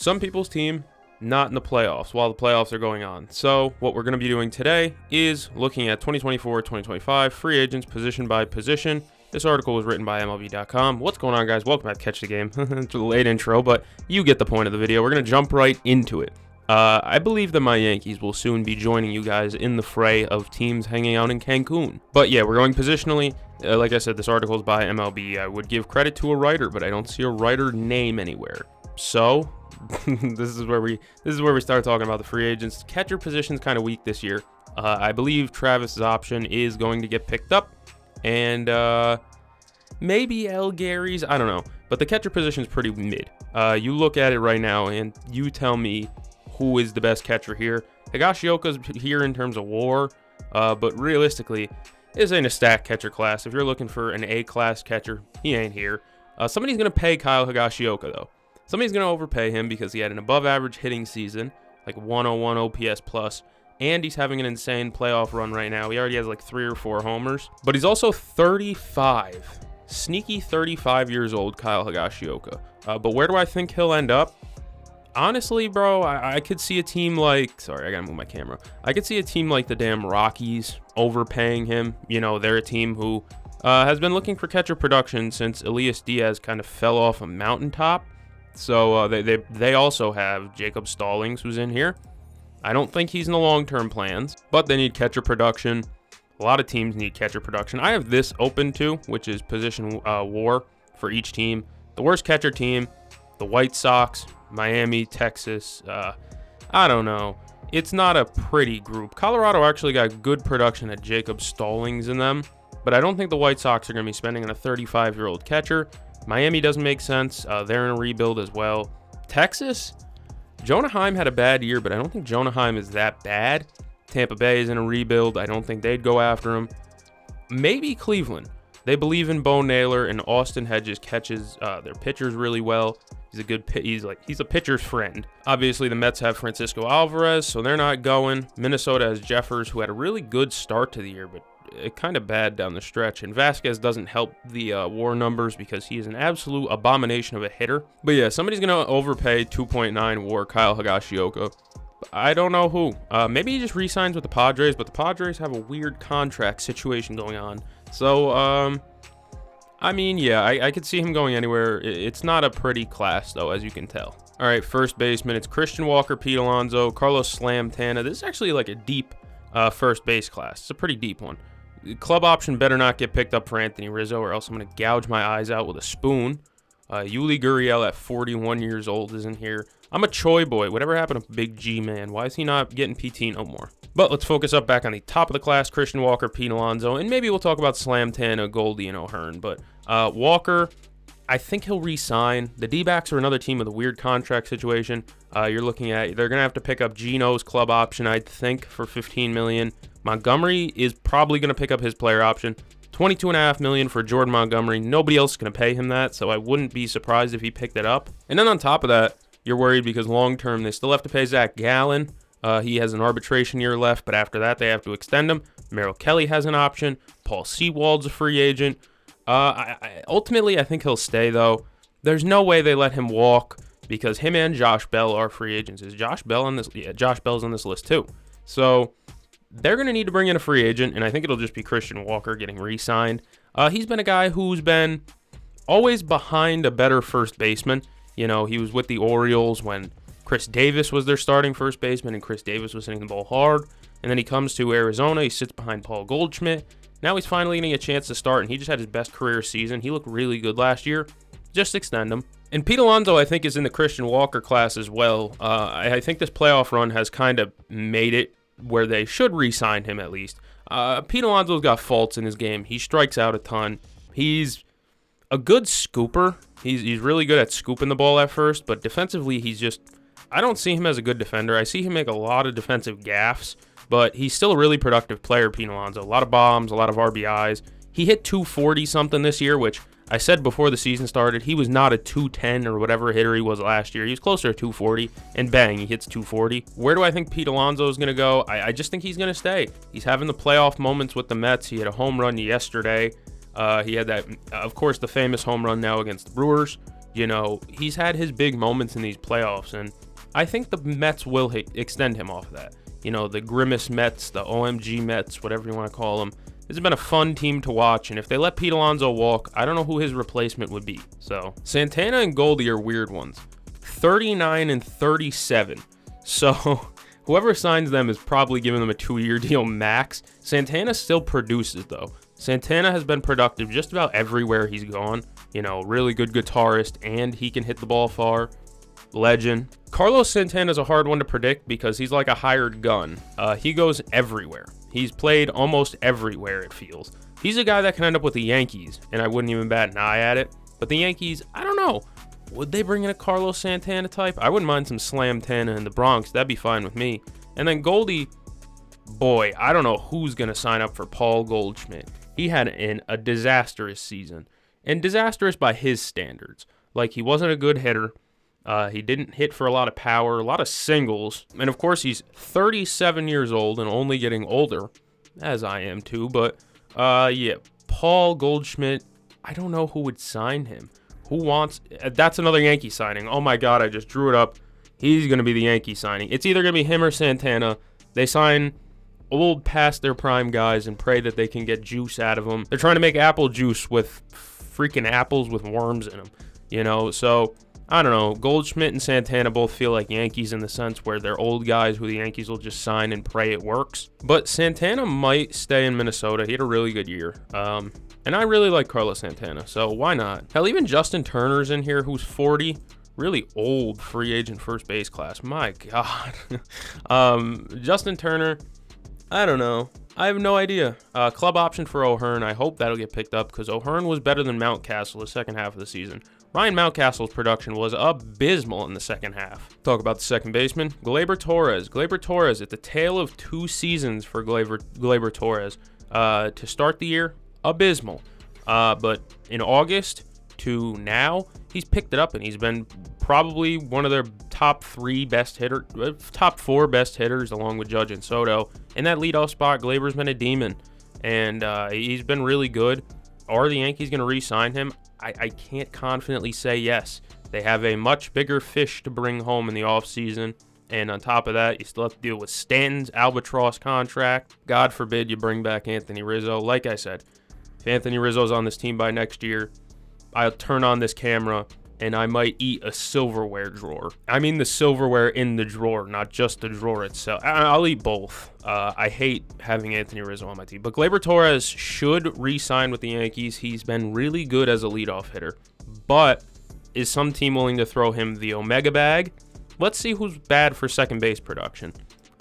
Some people's team not in the playoffs while the playoffs are going on. So what we're going to be doing today is looking at 2024-2025 free agents position by position. This article was written by MLB.com. What's going on, guys? Welcome back to Catch the Game. It's a late intro, but you get the point of the video. We're going to jump right into it. I believe that my Yankees will soon be joining you guys in the fray of teams hanging out in Cancun. But yeah, we're going positionally. Like I said, this article is by MLB. I would give credit to a writer, but I don't see a writer name anywhere. So this is where we start talking about the free agents. Catcher position's kind of weak this year. I believe Travis's option is going to get picked up, and maybe El Gary's. I don't know, but the catcher position is pretty mid. You look at it right now, and you tell me who is the best catcher here. Higashioka's here in terms of WAR, but realistically, this ain't a stacked catcher class. If you're looking for an A-class catcher, he ain't here. Somebody's going to pay Kyle Higashioka, though. Somebody's going to overpay him because he had an above-average hitting season, like 101 OPS plus, and he's having an insane playoff run right now. He already has like 3 or 4 homers, but he's also 35. Sneaky 35 years old, Kyle Higashioka. But where do I think he'll end up? Honestly, bro, I could see a team like... Sorry, I gotta move my camera. I could see a team like the damn Rockies overpaying him. You know, they're a team who has been looking for catcher production since Elias Diaz kind of fell off a mountaintop. So they also have Jacob Stallings, who's in here. I don't think he's in the long-term plans, but they need catcher production. A lot of teams need catcher production. I have this open too, which is position WAR for each team. The worst catcher team, the White Sox, Miami, Texas. I don't know. It's not a pretty group. Colorado actually got good production at Jacob Stallings in them, but I don't think the White Sox are going to be spending on a 35-year-old catcher. Miami doesn't make sense. They're in a rebuild as well. Texas, Jonah Heim had a bad year, but I don't think Jonah Heim is that bad. Tampa Bay is in a rebuild. I don't think they'd go after him. Maybe Cleveland. They believe in Bo Naylor, and Austin Hedges catches their pitchers really well. He's a pitcher's friend. Obviously, the Mets have Francisco Alvarez, so they're not going. Minnesota has Jeffers, who had a really good start to the year, but kind of bad down the stretch. And Vasquez doesn't help the WAR numbers because he is an absolute abomination of a hitter. But yeah, somebody's going to overpay 2.9 WAR Kyle Higashioka. I don't know who. Maybe he just re-signs with the Padres, but the Padres have a weird contract situation going on. So, I mean, yeah, I could see him going anywhere. It's not a pretty class, though, as you can tell. All right, first baseman, it's Christian Walker, Pete Alonso, Carlos Santana. This is actually like a deep first base class. It's a pretty deep one. Club option better not get picked up for Anthony Rizzo, or else I'm going to gouge my eyes out with a spoon. Yuli Gurriel at 41 years old is in here. I'm a Choi boy. Whatever happened to Big G, man? Why is he not getting PT no more? But let's focus up back on the top of the class, Christian Walker, Pete Alonso, and maybe we'll talk about Santana, Goldie, and O'Hearn. But Walker, I think he'll re-sign. The D-backs are another team with a weird contract situation. You're looking at, they're going to have to pick up Gino's club option, I think, for $15 million. Montgomery is probably going to pick up his player option. $22.5 million for Jordan Montgomery. Nobody else is going to pay him that, so I wouldn't be surprised if he picked it up. And then on top of that, you're worried because long-term they still have to pay Zach Gallen. He has an arbitration year left, but after that they have to extend him. Merrill Kelly has an option. Paul Sewald's a free agent. Ultimately, I think he'll stay, though. There's no way they let him walk because him and Josh Bell are free agents. Is Josh Bell on this? Yeah, Josh Bell's on this list too. So they're going to need to bring in a free agent, and I think it'll just be Christian Walker getting re-signed. He's been a guy who's been always behind a better first baseman. You know, he was with the Orioles when Chris Davis was their starting first baseman, and Chris Davis was hitting the ball hard. And then he comes to Arizona. He sits behind Paul Goldschmidt. Now he's finally getting a chance to start, and he just had his best career season. He looked really good last year. Just extend him. And Pete Alonso, I think, is in the Christian Walker class as well. I think this playoff run has kind of made it where they should re-sign him at least. Pete Alonso's got faults in his game. He strikes out a ton. He's a good scooper. He's really good at scooping the ball at first, but defensively he's just... I don't see him as a good defender. I see him make a lot of defensive gaffes, but he's still a really productive player, Pete Alonso. A lot of bombs, a lot of RBIs. He hit 240-something this year, which I said before the season started, he was not a 210 or whatever hitter he was last year. He was closer to 240, and bang, he hits 240. Where do I think Pete Alonso is going to go? I just think he's going to stay. He's having the playoff moments with the Mets. He had a home run yesterday. He had that, of course, the famous home run now against the Brewers. He's had his big moments in these playoffs, and I think the Mets will extend him off of that. The Grimace Mets, the OMG Mets, whatever you want to call them. This has been a fun team to watch, and if they let Pete Alonso walk, I don't know who his replacement would be. So Santana and Goldie are weird ones. 39 and 37. So whoever signs them is probably giving them a 2-year deal max. Santana still produces, though. Santana has been productive just about everywhere he's gone. Really good guitarist, and he can hit the ball far. Legend. Carlos Santana is a hard one to predict because he's like a hired gun. He goes everywhere. He's played almost everywhere, it feels. He's a guy that can end up with the Yankees, and I wouldn't even bat an eye at it. But the Yankees, I don't know. Would they bring in a Carlos Santana type? I wouldn't mind some Slam Tana in the Bronx. That'd be fine with me. And then Goldie, boy, I don't know who's going to sign up for Paul Goldschmidt. He had a disastrous season. And disastrous by his standards. Like, he wasn't a good hitter. He didn't hit for a lot of power, a lot of singles. And, of course, he's 37 years old and only getting older, as I am too. But, yeah, Paul Goldschmidt, I don't know who would sign him. Who wants... That's another Yankee signing. Oh, my God, I just drew it up. He's going to be the Yankee signing. It's either going to be him or Santana. They sign old past their prime guys and pray that they can get juice out of them. They're trying to make apple juice with freaking apples with worms in them, So, I don't know. Goldschmidt and Santana both feel like Yankees in the sense where they're old guys who the Yankees will just sign and pray it works. But Santana might stay in Minnesota. He had a really good year. And I really like Carlos Santana, so why not? Hell, even Justin Turner's in here, who's 40. Really old free agent first base class. My God. Justin Turner, I don't know. I have no idea. Club option for O'Hearn. I hope that'll get picked up because O'Hearn was better than Mountcastle the second half of the season. Ryan Mountcastle's production was abysmal in the second half. Talk about the second baseman, Gleyber Torres. Gleyber Torres, at the tail of 2 seasons for Gleyber Torres. To start the year, abysmal. But in August to now, he's picked it up and he's been probably one of their top 4 best hitters along with Judge and Soto. In that leadoff spot, Gleyber's been a demon, and he's been really good. Are the Yankees going to re-sign him? I can't confidently say yes. They have a much bigger fish to bring home in the offseason, and on top of that, you still have to deal with Stanton's albatross contract. God forbid you bring back Anthony Rizzo. Like I said, if Anthony Rizzo's on this team by next year, I'll turn on this camera and I might eat a silverware drawer. I mean the silverware in the drawer, not just the drawer itself. I'll eat both. I hate having Anthony Rizzo on my team. But Gleyber Torres should re-sign with the Yankees. He's been really good as a leadoff hitter. But is some team willing to throw him the Omega bag? Let's see who's bad for second base production.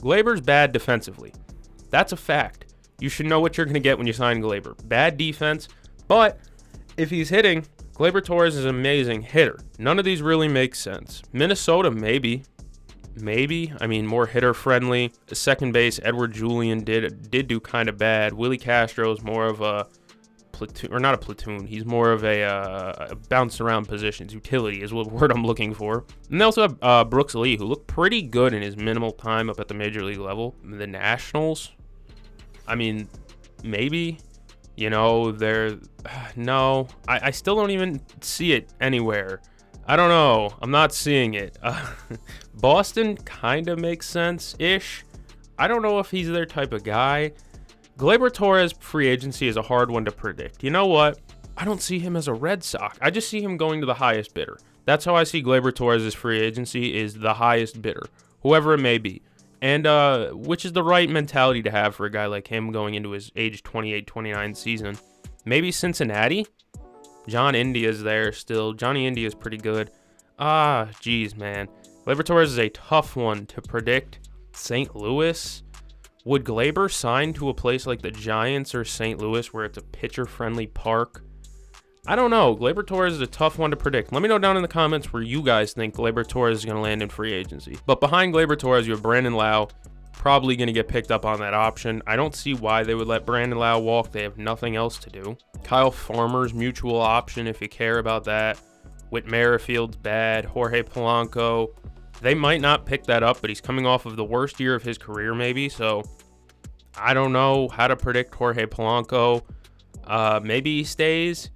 Gleyber's bad defensively. That's a fact. You should know what you're going to get when you sign Gleyber. Bad defense, but if he's hitting, Gleyber Torres is an amazing hitter. None of these really make sense. Minnesota, maybe. I mean, more hitter-friendly. Second base, Edward Julian did do kind of bad. Willie Castro is more of a platoon, or not a platoon. He's more of a bounce-around positions. Utility is what word I'm looking for. And they also have Brooks Lee, who looked pretty good in his minimal time up at the major league level. The Nationals, I mean, maybe. I still don't even see it anywhere. I don't know. I'm not seeing it. Boston kind of makes sense-ish. I don't know if he's their type of guy. Gleyber Torres' free agency is a hard one to predict. You know what? I don't see him as a Red Sox. I just see him going to the highest bidder. That's how I see Gleyber Torres' free agency, is the highest bidder, whoever it may be. And which is the right mentality to have for a guy like him going into his age 28, 29 season. Maybe Cincinnati? John India's there still. Johnny India's pretty good. Geez, man. Gleyber Torres is a tough one to predict. St. Louis? Would Gleyber sign to a place like the Giants or St. Louis where it's a pitcher-friendly park? I don't know. Gleyber Torres is a tough one to predict. Let me know down in the comments where you guys think Gleyber Torres is going to land in free agency. But behind Gleyber Torres, you have Brandon Lau, probably going to get picked up on that option. I don't see why they would let Brandon Lau walk. They have nothing else to do. Kyle Farmer's mutual option if you care about that. Whit Merrifield's bad. Jorge Polanco. They might not pick that up, but he's coming off of the worst year of his career maybe. So I don't know how to predict Jorge Polanco. Maybe he stays.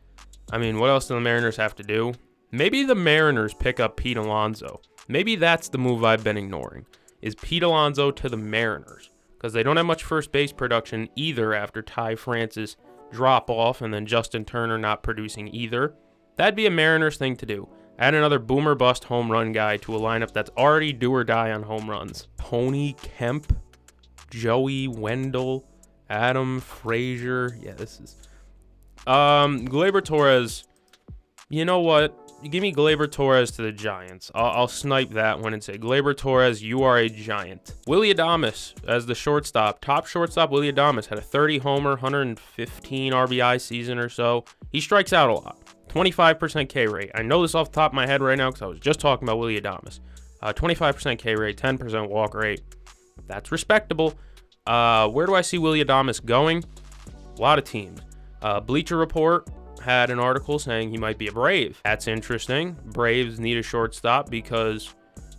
I mean, what else do the Mariners have to do? Maybe the Mariners pick up Pete Alonso. Maybe that's the move I've been ignoring, is Pete Alonso to the Mariners. Because they don't have much first base production either after Ty Francis drop off and then Justin Turner not producing either. That'd be a Mariners thing to do. Add another boomer bust home run guy to a lineup that's already do or die on home runs. Tony Kemp, Joey Wendell, Adam Frazier. Yeah, this is... Gleyber Torres. You know what? Give me Gleyber Torres to the Giants. I'll snipe that one and say, Gleyber Torres, you are a giant. Willy Adames as the shortstop. Top shortstop, Willy Adames, had a 30-homer, 115 RBI season or so. He strikes out a lot. 25% K rate. I know this off the top of my head right now because I was just talking about Willy Adames. 25% K rate, 10% walk rate. That's respectable. Where do I see Willy Adames going? A lot of teams. Bleacher Report had an article saying he might be a Brave. That's interesting. Braves need a shortstop because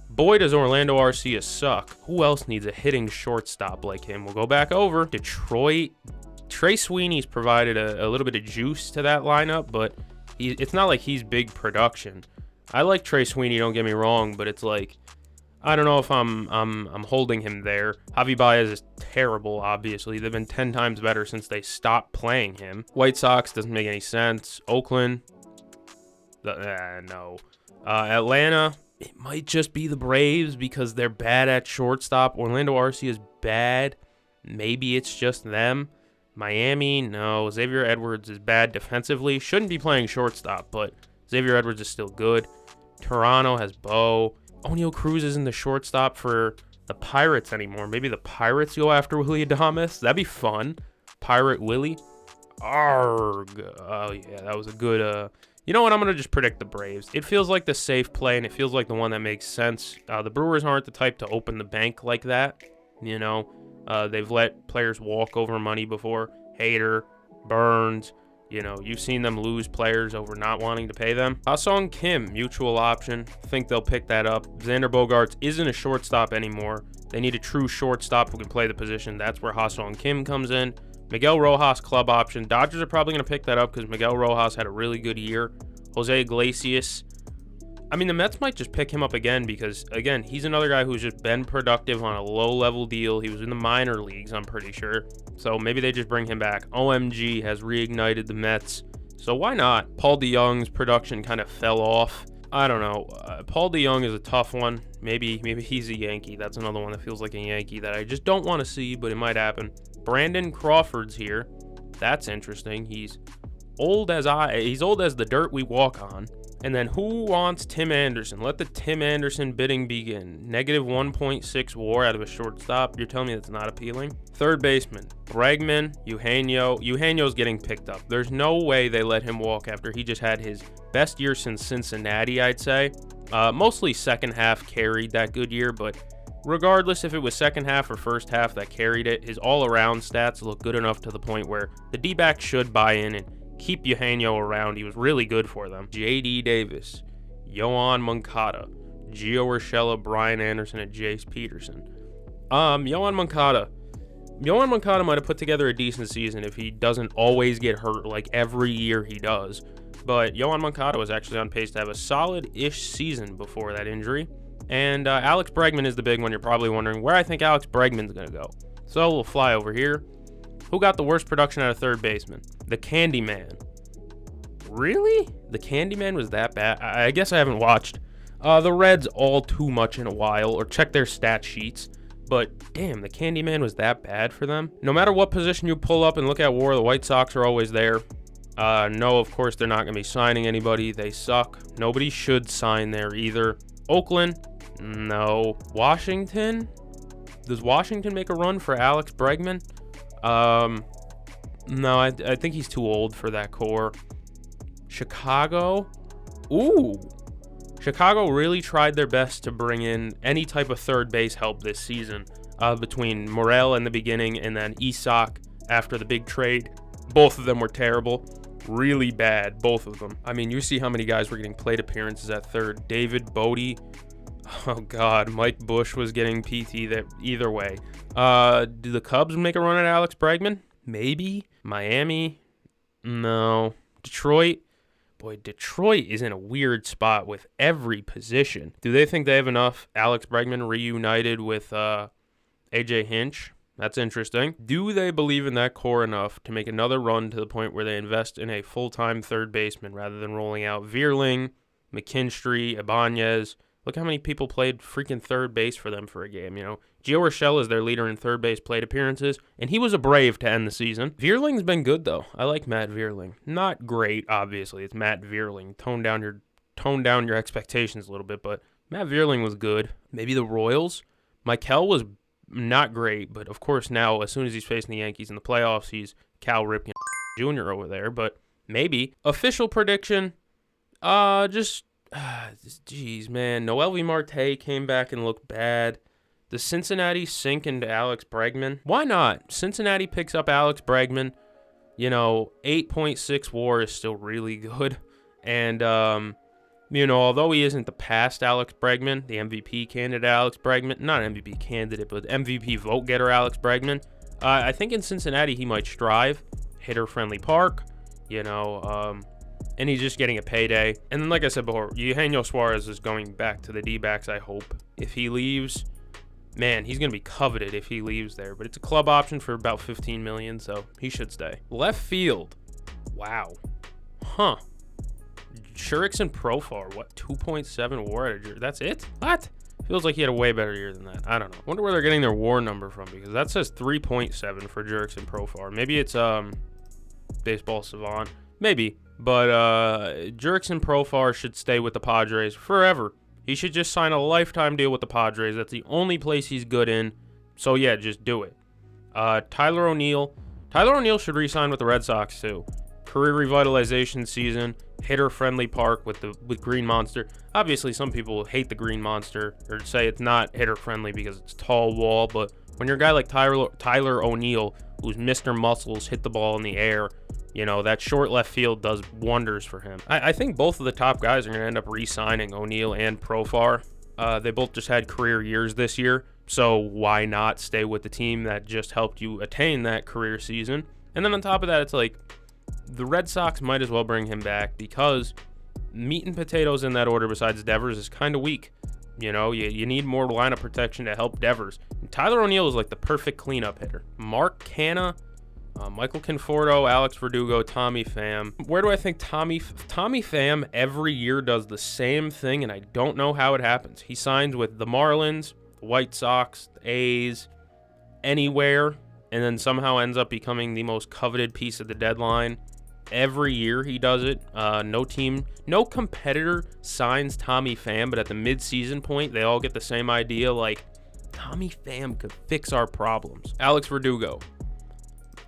boy does Orlando Arcia suck. Who else needs a hitting shortstop like him? We'll go back over. Detroit. Trey Sweeney's provided a little bit of juice to that lineup, but it's not like he's big production. I like Trey Sweeney, don't get me wrong, but it's like, I don't know if I'm holding him there. Javi Baez is terrible, obviously. They've been 10 times better since they stopped playing him. White Sox doesn't make any sense. Oakland, no. Atlanta, it might just be the Braves because they're bad at shortstop. Orlando Arcia is bad. Maybe it's just them. Miami, no. Xavier Edwards is bad defensively. Shouldn't be playing shortstop, but Xavier Edwards is still good. Toronto has Bo. O'Neal Cruz isn't the shortstop for the Pirates anymore. Maybe the Pirates go after Willy Adames. That'd be fun. Pirate Willie. Arg. Oh, yeah, that was a good... You know what? I'm going to just predict the Braves. It feels like the safe play, and it feels like the one that makes sense. The Brewers aren't the type to open the bank like that. You know, they've let players walk over money before. Hader, Burns... You know, you've seen them lose players over not wanting to pay them. Ha-Sung Kim, mutual option. Think they'll pick that up. Xander Bogaerts isn't a shortstop anymore. They need a true shortstop who can play the position. That's where Ha-Sung Kim comes in. Miguel Rojas, club option. Dodgers are probably going to pick that up because Miguel Rojas had a really good year. Jose Iglesias. I mean, the Mets might just pick him up again because, again, he's another guy who's just been productive on a low-level deal. He was in the minor leagues, I'm pretty sure. So maybe they just bring him back. OMG has reignited the Mets. So why not? Paul DeJong's production kind of fell off. I don't know. Paul DeJong is a tough one. Maybe he's a Yankee. That's another one that feels like a Yankee that I just don't want to see, but it might happen. Brandon Crawford's here. That's interesting. He's old as the dirt we walk on. And then who wants Tim Anderson? Let the Tim Anderson bidding begin. Negative 1.6 WAR out of a shortstop. You're telling me that's not appealing? Third baseman, Bregman, Eugenio. Eugenio's getting picked up. There's no way they let him walk after he just had his best year since Cincinnati, I'd say. Mostly second half carried that good year, but regardless if it was second half or first half that carried it, his all-around stats look good enough to the point where the D-backs should buy in and keep Eugenio around. He was really good for them. J.D. Davis, Yohan Moncada, Gio Urshela, Brian Anderson, and Jace Peterson. Yohan Moncada might have put together a decent season if he doesn't always get hurt like every year he does. But Yohan Moncada was actually on pace to have a solid-ish season before that injury. And Alex Bregman is the big one. You're probably wondering where I think Alex Bregman's going to go. So we'll fly over here. Who got the worst production out of third baseman? The Candyman. Really? The Candyman was that bad? I guess I haven't watched the Reds all too much in a while or checked their stat sheets. But damn, the Candyman was that bad for them. No matter what position you pull up and look at WAR, the White Sox are always there. No, of course, they're not going to be signing anybody. They suck. Nobody should sign there either. Oakland? No. Washington? Does Washington make a run for Alex Bregman? No, I think he's too old for that core. Chicago? Ooh. Chicago really tried their best to bring in any type of third base help this season between Morel in the beginning and then Isak after the big trade. Both of them were terrible. Really bad, both of them. I mean, you see how many guys were getting plate appearances at third. David Bodie. Oh, God. Mike Bush was getting PT there. Either way. Do the Cubs make a run at Alex Bregman? Maybe. Miami? No. Detroit? Boy, Detroit is in a weird spot with every position. Do they think they have enough? Alex Bregman reunited with AJ Hinch. That's interesting. Do they believe in that core enough to make another run to the point where they invest in a full-time third baseman rather than rolling out Veerling, McKinstry, Ibanez? Look how many people played freaking third base for them for a game, you know. Gio Urshela is their leader in third base plate appearances, and he was a Brave to end the season. Veerling's been good, though. I like Matt Veerling. Not great, obviously. It's Matt Veerling. Tone down your expectations a little bit, but Matt Veerling was good. Maybe the Royals? Michael was not great, but of course now, as soon as he's facing the Yankees in the playoffs, he's Cal Ripken Jr. over there, but maybe. Official prediction, geez, man. Noelvi Marte came back and looked bad. Does Cincinnati sink into Alex Bregman? Why not? Cincinnati picks up Alex Bregman. You know, 8.6 WAR is still really good. And, you know, although he isn't the past Alex Bregman, the MVP candidate Alex Bregman, not MVP candidate, but MVP vote getter Alex Bregman, I think in Cincinnati he might strive. Hitter-friendly park, you know, and he's just getting a payday. And then, like I said before, Eugenio Suarez is going back to the D-backs, I hope. If he leaves, man, he's going to be coveted if he leaves there. But it's a club option for about $15 million, so he should stay. Left field. Wow. Huh. Jurickson Profar, what, 2.7 WAR? That's it? What? Feels like he had a way better year than that. I don't know. Wonder where they're getting their WAR number from, because that says 3.7 for Jurickson Profar. Maybe it's Baseball Savant. Maybe. But Jurickson Profar should stay with the Padres forever. He should just sign a lifetime deal with the Padres. That's the only place he's good in. So, yeah, just do it. Tyler O'Neill. Tyler O'Neill should re-sign with the Red Sox, too. Career revitalization season. Hitter-friendly park with Green Monster. Obviously, some people hate the Green Monster or say it's not hitter-friendly because it's tall wall. But when you're a guy like Tyler O'Neill, who's Mr. Muscles, hit the ball in the air, you know, that short left field does wonders for him. I think both of the top guys are going to end up re-signing, O'Neill and Profar. They both just had career years this year, so why not stay with the team that just helped you attain that career season? And then on top of that, it's like the Red Sox might as well bring him back because meat and potatoes in that order besides Devers is kind of weak. You know, you need more lineup protection to help Devers. And Tyler O'Neill is like the perfect cleanup hitter. Mark Canha, Michael Conforto, Alex Verdugo, Tommy Pham. Where do I think Tommy Pham every year does the same thing, and I don't know how it happens. He signs with the Marlins, the White Sox, the A's, anywhere, and then somehow ends up becoming the most coveted piece of the deadline. Every year he does it. No competitor signs Tommy Pham, but at the mid-season point, they all get the same idea, like, Tommy Pham could fix our problems. Alex Verdugo.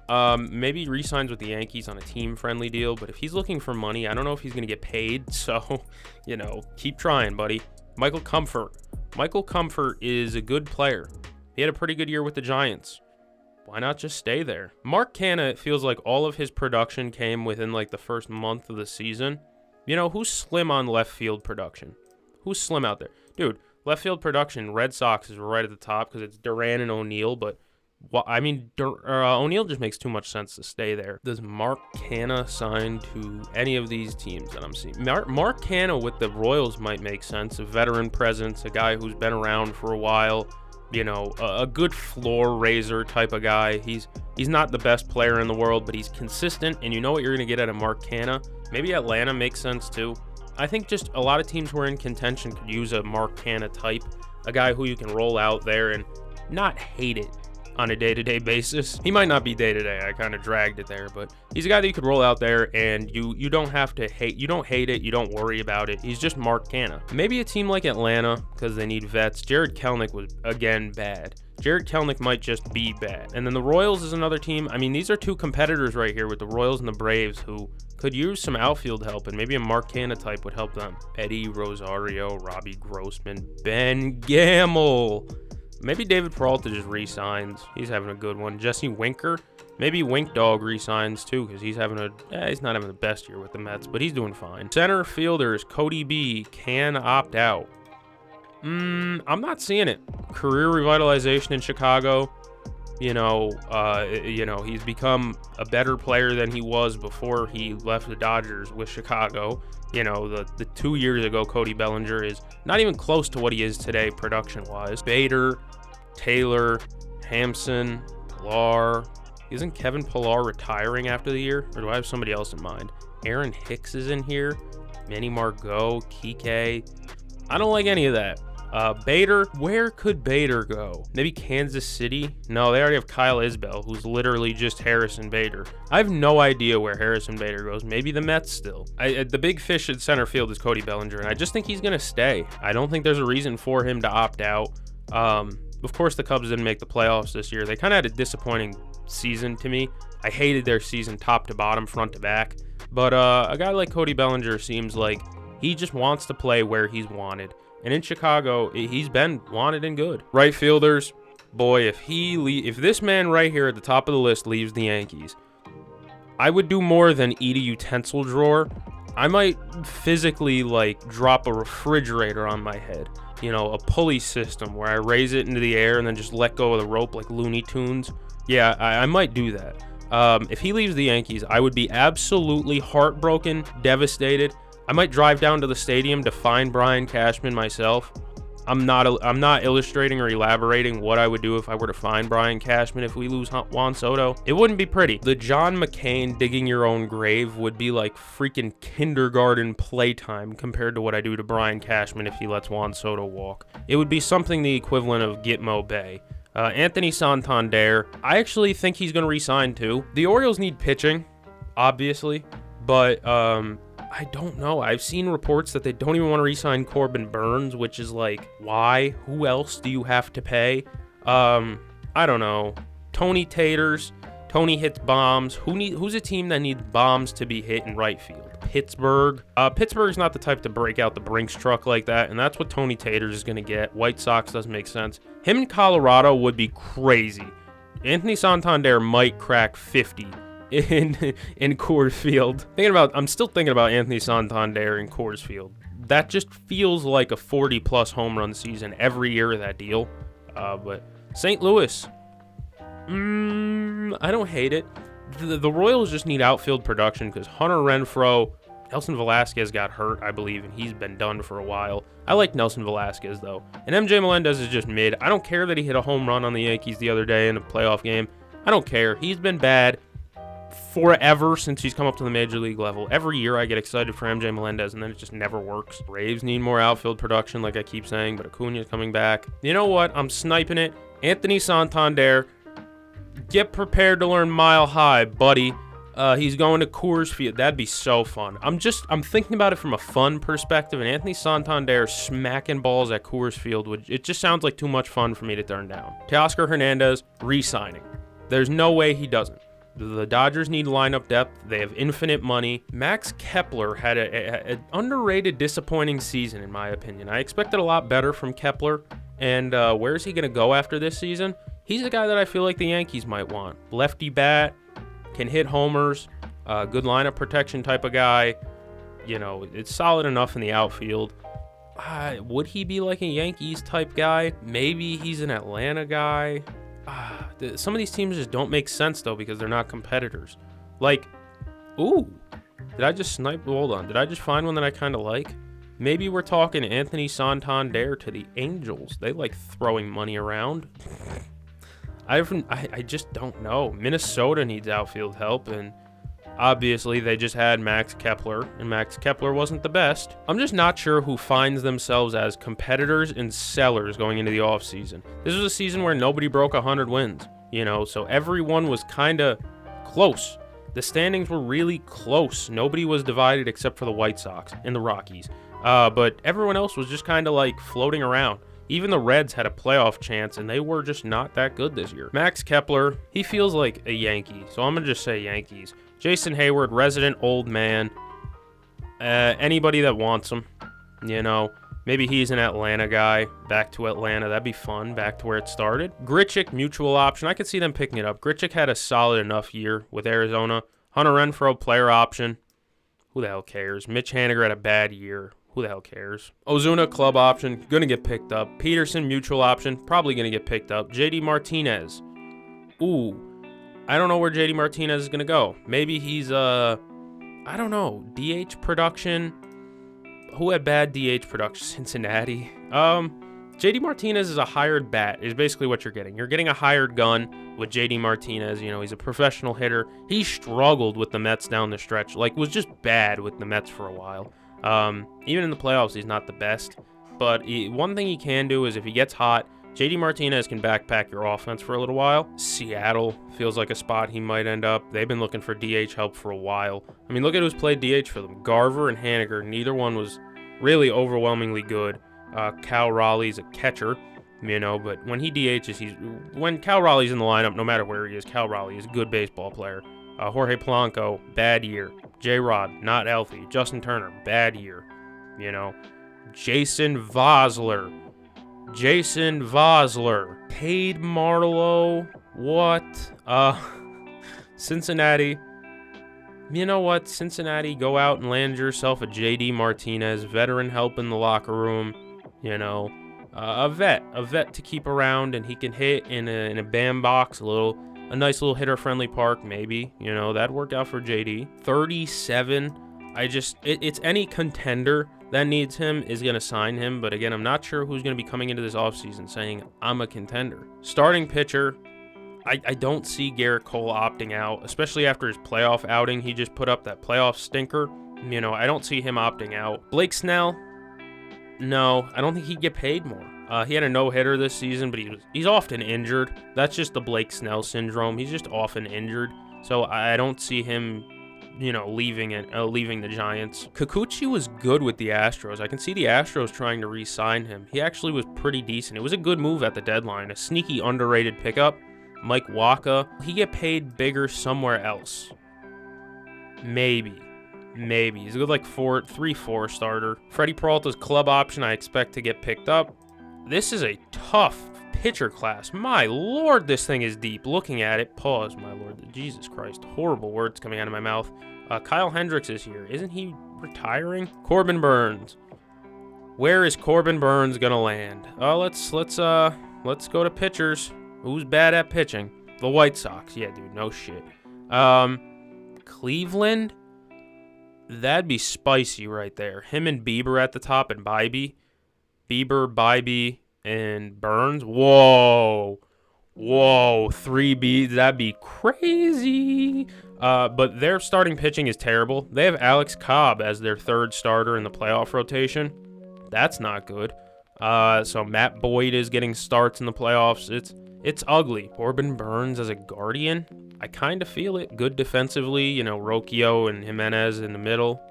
Maybe re-signs with the Yankees on a team-friendly deal, but if he's looking for money, I don't know if he's going to get paid, so, you know, keep trying, buddy. Michael Comfort. Michael Comfort is a good player. He had a pretty good year with the Giants. Why not just stay there? Mark Canha, it feels like all of his production came within, like, the first month of the season. You know, who's slim on left field production? Who's slim out there? Dude, left field production, Red Sox is right at the top because it's Duran and O'Neill, but I mean, O'Neill just makes too much sense to stay there. Does Mark Canha sign to any of these teams that I'm seeing? Mark Canha with the Royals might make sense. A veteran presence, a guy who's been around for a while. You know, a good floor raiser type of guy. He's not the best player in the world, but he's consistent, and you know what you're going to get out of Mark Canha. Maybe Atlanta makes sense too. I think just a lot of teams who are in contention could use a Mark Canha type, a guy who you can roll out there and not hate it on a day-to-day basis. He might not be day-to-day. I kind of dragged it there, but he's a guy that you could roll out there and you don't have to hate. You don't hate it. You don't worry about it. He's just Mark Canha. Maybe a team like Atlanta because they need vets. Jared Kelenic was, again, bad. Jared Kelenic might just be bad. And then the Royals is another team. I mean, these are two competitors right here with the Royals and the Braves who could use some outfield help, and maybe a Mark Canha type would help them. Eddie Rosario, Robbie Grossman, Ben Gamel. Maybe David Peralta just re-signs. He's having a good one. Jesse Winker. Maybe Wink Dog re-signs too because he's having he's not having the best year with the Mets, but he's doing fine. Center fielders, Cody B can opt out. I'm not seeing it. Career revitalization in Chicago. He's become a better player than he was before he left the Dodgers with Chicago. The 2 years ago, Cody Bellinger is not even close to what he is today production-wise. Bader, Taylor, Hampson, Pilar. Isn't Kevin Pilar retiring after the year? Or do I have somebody else in mind? Aaron Hicks is in here. Manny Margot, Kike. I don't like any of that. Bader, where could Bader go? Maybe Kansas City? No, they already have Kyle Isbell, who's literally just Harrison Bader. I have no idea where Harrison Bader goes. Maybe the Mets still. The big fish at center field is Cody Bellinger, and I just think he's going to stay. I don't think there's a reason for him to opt out. Of course, the Cubs didn't make the playoffs this year. They kind of had a disappointing season to me. I hated their season top to bottom, front to back. But a guy like Cody Bellinger seems like he just wants to play where he's wanted. And in Chicago, he's been wanted and good. Right fielders, boy, if this man right here at the top of the list leaves the Yankees, I would do more than eat a utensil drawer. I might physically drop a refrigerator on my head. A pulley system where I raise it into the air and then just let go of the rope like Looney Tunes. Yeah, I might do that. If he leaves the Yankees, I would be absolutely heartbroken, devastated. I might drive down to the stadium to find Brian Cashman myself. I'm not illustrating or elaborating what I would do if I were to find Brian Cashman if we lose Juan Soto. It wouldn't be pretty. The John McCain digging your own grave would be like freaking kindergarten playtime compared to what I do to Brian Cashman if he lets Juan Soto walk. It would be something the equivalent of Gitmo Bay. Anthony Santander, I actually think he's going to re-sign too. The Orioles need pitching, obviously, but I don't know. I've seen reports that they don't even want to re-sign Corbin Burns, which is like, why? Who else do you have to pay? I don't know. Tony Taters. Tony hits bombs. Who's a team that needs bombs to be hit in right field? Pittsburgh. Pittsburgh's not the type to break out the Brinks truck like that, and that's what Tony Taters is going to get. White Sox doesn't make sense. Him in Colorado would be crazy. Anthony Santander might crack 50 in Coors Field. I'm still thinking about Anthony Santander in Coors Field. That just feels like a 40-plus home run season every year of that deal. But St. Louis, I don't hate it. The Royals just need outfield production because Hunter Renfroe, Nelson Velasquez got hurt, I believe, and he's been done for a while. I like Nelson Velasquez, though. And MJ Melendez is just mid. I don't care that he hit a home run on the Yankees the other day in a playoff game. I don't care. He's been bad forever since he's come up to the major league level. Every year I get excited for MJ Melendez, and then it just never works. Braves need more outfield production, like I keep saying, but Acuna's coming back. You know what? I'm sniping it. Anthony Santander, get prepared to learn Mile High, buddy. He's going to Coors Field. That'd be so fun. I'm thinking about it from a fun perspective, and Anthony Santander smacking balls at Coors Field, it just sounds like too much fun for me to turn down. Teoscar Hernandez, re-signing. There's no way he doesn't. The Dodgers need lineup depth. They have infinite money. Max Kepler had an underrated, disappointing season, in my opinion. I expected a lot better from Kepler, and where is he going to go after this season? He's a guy that I feel like the Yankees might want. Lefty bat, can hit homers, good lineup protection type of guy. It's solid enough in the outfield. Would he be like a Yankees type guy? Maybe he's an Atlanta guy. Some of these teams just don't make sense, though, because they're not competitors. Did I just snipe? Hold on. Did I just find one that I kind of like? Maybe we're talking Anthony Santander to the Angels. They like throwing money around. I just don't know. Minnesota needs outfield help, and obviously they just had Max Kepler, and Max Kepler wasn't the best. I'm just not sure who finds themselves as competitors and sellers going into the offseason. This was a season where nobody broke 100 wins, so everyone was kind of close. The standings were really close. Nobody was divided except for the White Sox and the Rockies. But everyone else was just kind of floating around. Even the Reds had a playoff chance, and they were just not that good this year. Max Kepler, he feels like a Yankee, so I'm going to just say Yankees. Jason Hayward, resident old man. Anybody that wants him, Maybe he's an Atlanta guy. Back to Atlanta. That'd be fun. Back to where it started. Grichuk, mutual option. I could see them picking it up. Grichuk had a solid enough year with Arizona. Hunter Renfroe, player option. Who the hell cares? Mitch Haniger had a bad year. Who the hell cares? Ozuna, club option, gonna get picked up. Peterson, mutual option, probably gonna get picked up. JD Martinez, Ooh, I don't know where JD Martinez is going to go. Maybe he's, I don't know, DH production. Who had bad DH production? Cincinnati. JD Martinez is a hired bat, is basically what you're getting. You're getting a hired gun with JD Martinez. You know, he's a professional hitter. He struggled with the Mets down the stretch, like was just bad with the Mets for a while. Even in the playoffs, he's not the best. But one thing he can do is if he gets hot, JD Martinez can backpack your offense for a little while. Seattle feels like a spot he might end up. They've been looking for DH help for a while. I mean, look at who's played DH for them. Garver and Haniger, neither one was really overwhelmingly good. Cal Raleigh's a catcher, you know, but when he DHs, when Cal Raleigh's in the lineup, no matter where he is, Cal Raleigh is a good baseball player. Jorge Polanco, bad year. J-Rod, not healthy. Justin Turner, bad year. You know, Jason Vosler. Cade Marlowe, what? Cincinnati. You know what? Cincinnati, go out and land yourself a JD Martinez, veteran help in the locker room. You know, a vet to keep around, and he can hit in a bandbox, a nice little hitter-friendly park, maybe. You know, that'd work out for JD. 37. It's any contender that needs him is going to sign him. But again, I'm not sure who's going to be coming into this offseason saying, I'm a contender. Starting pitcher, I don't see Garrett Cole opting out, especially after his playoff outing. He just put up that playoff stinker. You know, I don't see him opting out. Blake Snell, no, I don't think he'd get paid more. He had a no-hitter this season, but he's often injured. That's just the Blake Snell syndrome. He's just often injured. So I don't see him, you know, leaving the Giants. Kikuchi was good with the Astros. I can see the Astros trying to re-sign him. He actually was pretty decent. It was a good move at the deadline. A sneaky underrated pickup. Mike Wacha, he get paid bigger somewhere else. Maybe. He's a good like 3-4 starter. Freddie Peralta's club option I expect to get picked up. This is a tough pitcher class. My lord, this thing is deep. Looking at it, pause, my lord. Jesus Christ, horrible words coming out of my mouth. Kyle Hendricks is here. Isn't he retiring? Corbin Burns. Where is Corbin Burns gonna land? Let's go to pitchers. Who's bad at pitching? The White Sox. Yeah, dude, no shit. Cleveland? That'd be spicy right there. Him and Bieber at the top and Bibee. Bieber, and Burns. Whoa. 3 Bs. That'd be crazy. But their starting pitching is terrible. They have Alex Cobb as their third starter in the playoff rotation. That's not good. So Matt Boyd is getting starts in the playoffs. It's ugly. Corbin Burns as a Guardian. I kind of feel it. Good defensively, you know, Rocchio and Jimenez in the middle.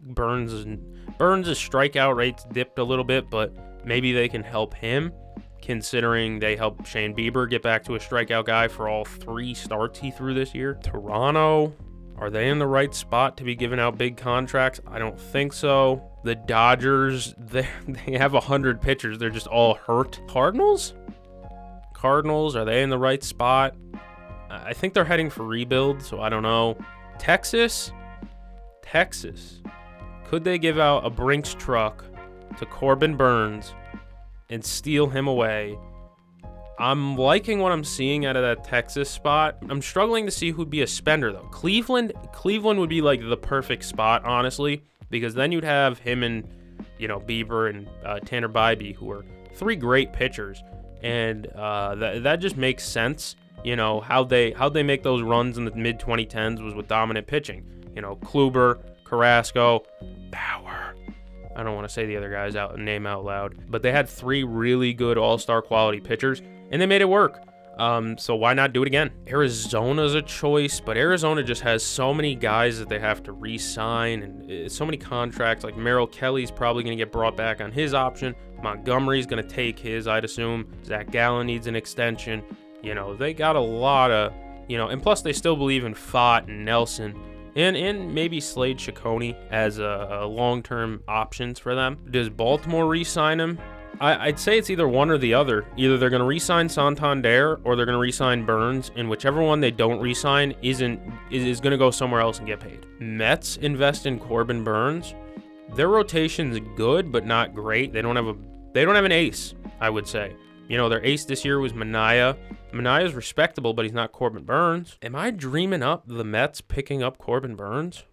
Burns' strikeout rates dipped a little bit, but maybe they can help him, considering they helped Shane Bieber get back to a strikeout guy for all 3 starts he threw this year. Toronto, are they in the right spot to be giving out big contracts? I don't think so. The Dodgers, they have 100 pitchers. They're just all hurt. Cardinals, are they in the right spot? I think they're heading for rebuild, so I don't know. Texas, could they give out a Brinks truck to Corbin Burns and steal him away? I'm liking what I'm seeing out of that Texas spot. I'm struggling to see who'd be a spender, though. Cleveland would be like the perfect spot, honestly, because then you'd have him and, you know, Bieber and Tanner Bibee, who are 3 great pitchers, and that just makes sense. You know, how they make those runs in the mid-2010s was with dominant pitching. You know, Kluber, Carrasco, Bauer. I don't want to say the other guys' name out loud, but they had 3 really good all-star quality pitchers, and they made it work. So why not do it again? Arizona's a choice, but Arizona just has so many guys that they have to re-sign, and so many contracts. Like Merrill Kelly's probably going to get brought back on his option. Montgomery's going to take his, I'd assume. Zach Gallen needs an extension. You know, they got a lot of, you know, and plus they still believe in Fott and Nelson and maybe Slade Ciccone as a long-term options for them. Does Baltimore re-sign him? I'd say it's either one or the other. Either they're going to re-sign Santander or they're going to re-sign Burns, and whichever one they don't re-sign is going to go somewhere else and get paid. Mets invest in Corbin Burns. Their rotation's good, but not great. They don't have an ace, I would say. You know, their ace this year was Manaea. Manaea's respectable, but he's not Corbin Burns. Am I dreaming up the Mets picking up Corbin Burns?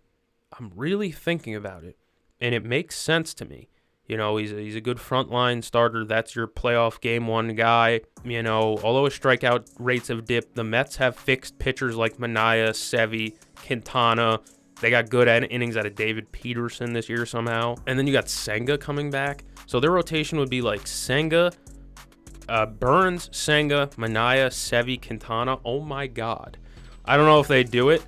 I'm really thinking about it, and it makes sense to me. You know, he's a good frontline starter. That's your playoff game one guy. You know, although his strikeout rates have dipped, the Mets have fixed pitchers like Manaea, Sevy, Quintana. They got good innings out of David Peterson this year somehow. And then you got Senga coming back. So their rotation would be like Senga, Burns, Senga, Manaea, Sevy, Quintana. Oh my God. I don't know if they do it.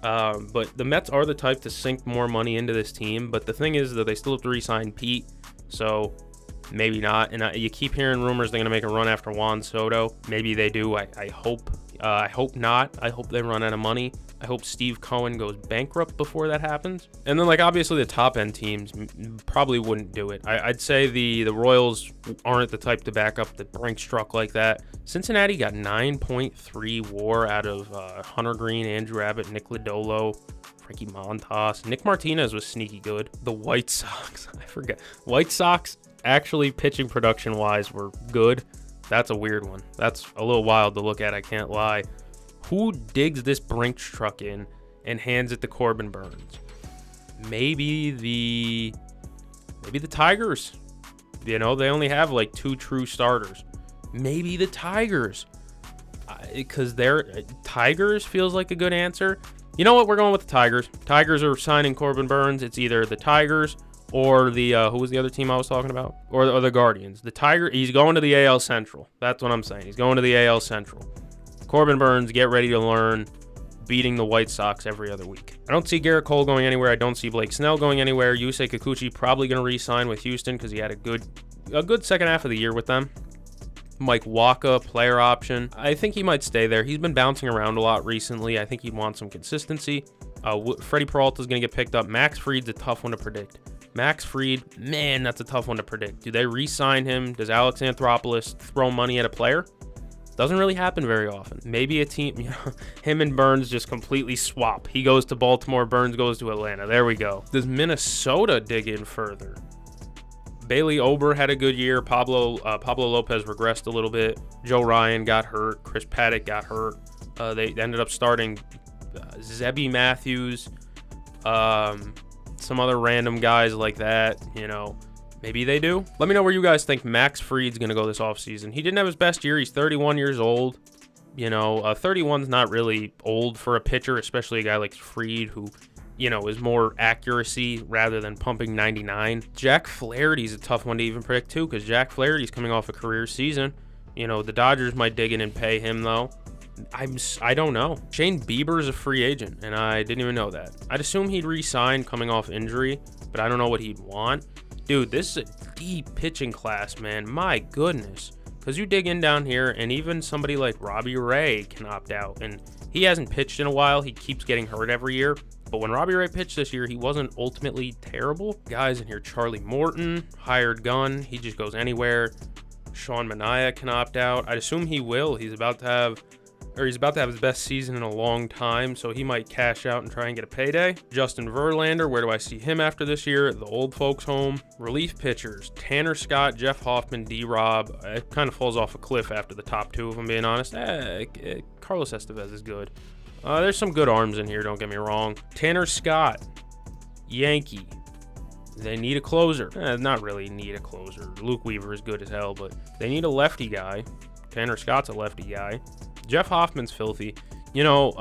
But the Mets are the type to sink more money into this team. But the thing is that they still have to re-sign Pete. So maybe not. And you keep hearing rumors they're going to make a run after Juan Soto. Maybe they do. I hope. I hope not. I hope they run out of money. I hope Steve Cohen goes bankrupt before that happens. And then, like, obviously the top-end teams probably wouldn't do it. I'd say the Royals aren't the type to back up the Brinks truck like that. Cincinnati got 9.3 WAR out of Hunter Green, Andrew Abbott, Nick Lodolo, Frankie Montas. Nick Martinez was sneaky good. The White Sox, I forget. White Sox, actually, pitching production-wise, were good. That's a weird one. That's a little wild to look at, I can't lie. Who digs this Brinks truck in and hands it to Corbin Burns? Maybe the Tigers. You know, they only have like 2 true starters. Maybe the Tigers. Because Tigers feels like a good answer. You know what? We're going with the Tigers. Tigers are signing Corbin Burns. It's either the Tigers or the who was the other team I was talking about? Or the Guardians. The Tiger, he's going to the AL Central. That's what I'm saying. He's going to the AL Central. Corbin Burns, get ready to learn, beating the White Sox every other week. I don't see Garrett Cole going anywhere. I don't see Blake Snell going anywhere. Yusei Kikuchi probably going to re-sign with Houston because he had a good second half of the year with them. Mike Waka, player option. I think he might stay there. He's been bouncing around a lot recently. I think he'd want some consistency. Freddie Peralta is going to get picked up. Max Fried's a tough one to predict. Max Fried, man, that's a tough one to predict. Do they re-sign him? Does Alex Anthopoulos throw money at a player? Doesn't really happen very often. Maybe a team, you know, him and Burns just completely swap. He goes to Baltimore, Burns goes to Atlanta. There we go. Does Minnesota dig in further? Bailey Ober had a good year. Pablo Lopez regressed a little bit. Joe Ryan got hurt. Chris Paddock got hurt. They ended up starting Zebby Matthews, some other random guys like that, you know. Maybe they do. Let me know where you guys think Max Fried's going to go this offseason. He didn't have his best year. He's 31 years old. You know, 31's not really old for a pitcher, especially a guy like Fried who, you know, is more accuracy rather than pumping 99. Jack Flaherty's a tough one to even predict too because Jack Flaherty's coming off a career season. You know, the Dodgers might dig in and pay him though. I don't know. Shane Bieber's a free agent, and I didn't even know that. I'd assume he'd re-sign coming off injury, but I don't know what he'd want. Dude, this is a deep pitching class, man. My goodness. Because you dig in down here, and even somebody like Robbie Ray can opt out. And he hasn't pitched in a while. He keeps getting hurt every year. But when Robbie Ray pitched this year, he wasn't ultimately terrible. Guys in here, Charlie Morton, hired gun. He just goes anywhere. Sean Manaea can opt out. I'd assume he will. He's about to have his best season in a long time, so he might cash out and try and get a payday. Justin Verlander, where do I see him after this year? The old folks home. Relief pitchers, Tanner Scott, Jeff Hoffman, D-Rob. It kind of falls off a cliff after the top 2, if I'm being honest. Carlos Estevez is good. There's some good arms in here, don't get me wrong. Tanner Scott, Yankee. They need a closer. Not really need a closer. Luke Weaver is good as hell, but they need a lefty guy. Tanner Scott's a lefty guy. Jeff Hoffman's filthy. You know,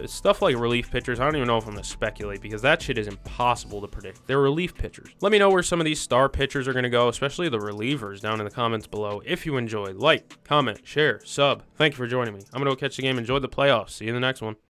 stuff like relief pitchers, I don't even know if I'm going to speculate because that shit is impossible to predict. They're relief pitchers. Let me know where some of these star pitchers are going to go, especially the relievers, down in the comments below. If you enjoyed, like, comment, share, sub. Thank you for joining me. I'm going to go catch the game. Enjoy the playoffs. See you in the next one.